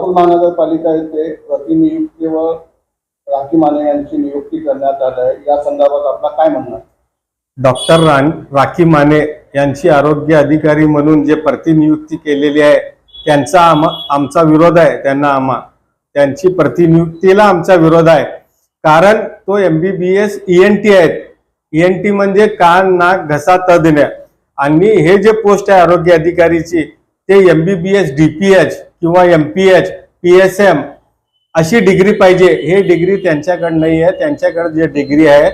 सोलापूर महानगरपालिका येथे प्रतिनियुक्ती व राखी माने यांची नियुक्ती करण्यात आली आहे, या संदर्भात आपला काय म्हणणं आहे? डॉक्टर राखी माने यांची आरोग्य अधिकारी म्हणून जे प्रतिनियुक्ती केलेली आहे त्यांचा आमचा विरोध आहे। त्यांची प्रतिनियुक्तीला आमचा विरोध आहे, कारण तो MBBS ENT आहेत। ENT म्हणजे कान नाक घसा तज्ञ, आणि हे जे पोस्ट आहे आरोग्य अधिकारीची ते MBBS DPH किंवा MPH PSM अशी डिग्री पाहिजे। हे डिग्री त्यांच्याकडे नाही आहे। त्यांच्याकडे जे डिग्री आहे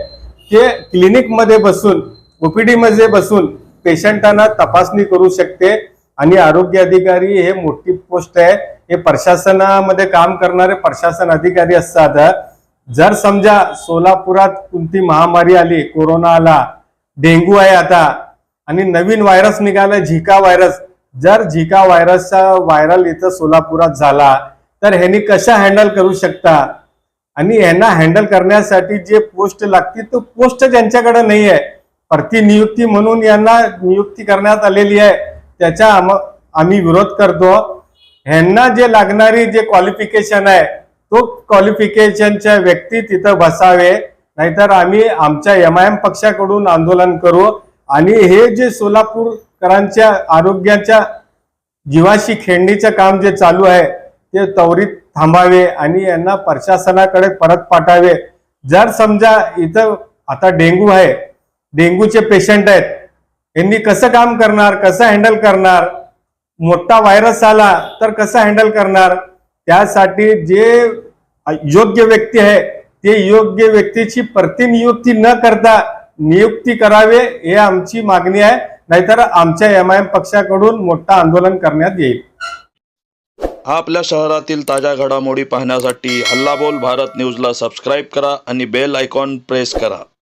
ते क्लिनिक मध्ये बसून OPD मध्ये बसून पेशंटांना तपासणी करू शकते, आणि आरोग्य अधिकारी हे मोठी पोस्ट आहे। हे प्रशासनामध्ये काम करणारे प्रशासन अधिकारी असतात। जर समजा सोलापुरात कोणती महामारी आली, कोरोना आला, डेंग्यू आहे आता, आणि नवीन व्हायरस निघाला झिका व्हायरस, जर झिका व्हायरसचा व्हायरल इथं सोलापुरात झाला तर ह्यांनी कशा हँडल करू शकता? आणि यांना हँडल करण्यासाठी जे पोस्ट लागते तो पोस्ट त्यांच्याकडे नाही आहे। प्रतिनियुक्ती म्हणून यांना नियुक्ती करण्यात आलेली आहे, त्याचा आम्ही विरोध करतो। ह्यांना जे लागणारी जे क्वालिफिकेशन आहे तो क्वालिफिकेशनच्या व्यक्ती तिथं बसावे, नाहीतर आम्ही आमच्या MIM पक्षाकडून आंदोलन करू। आणि हे जे सोलापूरकरांच्या आरोग्याच्या जीवाशी खेळणीचं काम जे चालू आहे ते त्वरित थांबावे आणि यांना प्रशासनाकडे परत पाठवावे। जर समजा इथं आता डेंग्यू आहे, डेंग्यूचे पेशंट आहेत, यांनी कसं काम करणार, कसं हँडल करणार? मोठा व्हायरस आला तर कसं हँडल करणार? त्यासाठी जे योग्य व्यक्ती आहे ते योग्य व्यक्तीची प्रतिनियुक्ती न करता नियुक्ती करावे, हे आमची मागणी आहे, नाहीतर आमच्या MIM पक्षाकडून मोठा आंदोलन करण्यात येईल। आपल्या शहरातील ताज्या घडामोडी पाहण्यासाठी हल्ला बोल भारत न्यूजला सबस्क्राईब करा आणि बेल आयकॉन प्रेस करा।